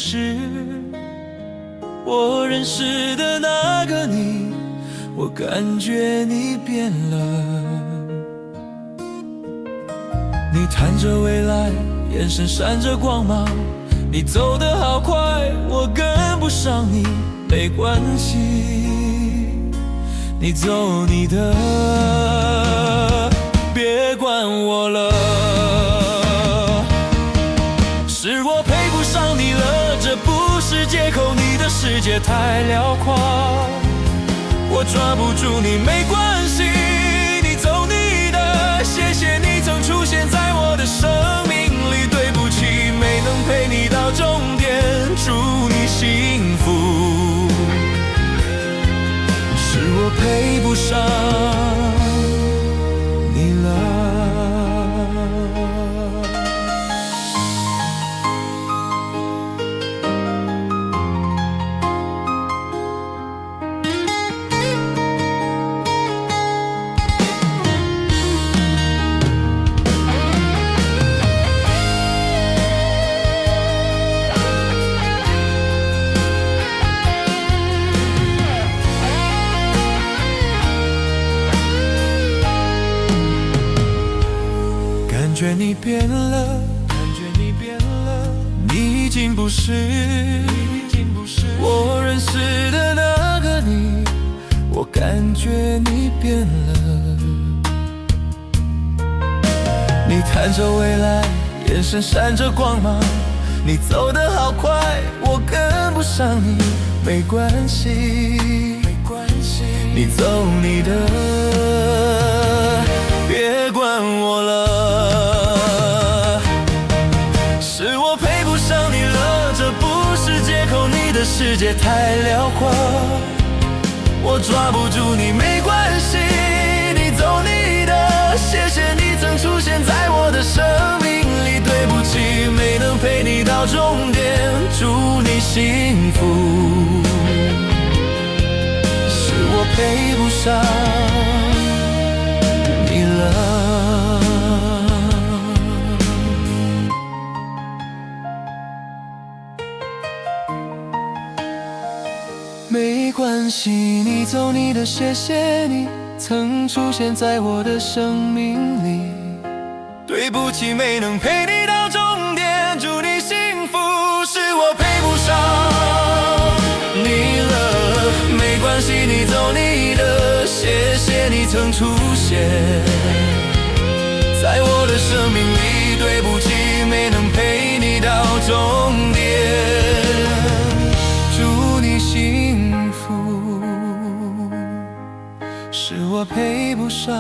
是我认识的那个你，我感觉你变了。你谈着未来，眼神闪着光芒，你走得好快，我跟不上你，没关系，你走你的，别管我了。是我配不上你了，这不是借口，你的世界太辽阔，我抓不住你，没关系，你走你的，谢谢你曾出现在我的生命里，对不起，没能陪你到终点，祝你幸福。是我配不上你了。感觉你变了，你已经不是我认识的那个你，我感觉你变了。你谈着未来，眼神闪着光芒，你走得好快，我跟不上你，没关系，你走你的，别管我了。你的世界太辽阔，我抓不住你，没关系，你走你的，谢谢你曾出现在我的生命里，对不起，没能陪你到终点，祝你幸福。是我配不上你了。没关系，你走你的，谢谢你曾出现在我的生命里，对不起，没能陪你到终点，祝你幸福。是我配不上你了，没关系，你走你的，谢谢你曾出现在我的生命里，对不起，没能陪你到终点，祝你幸福。是我配不上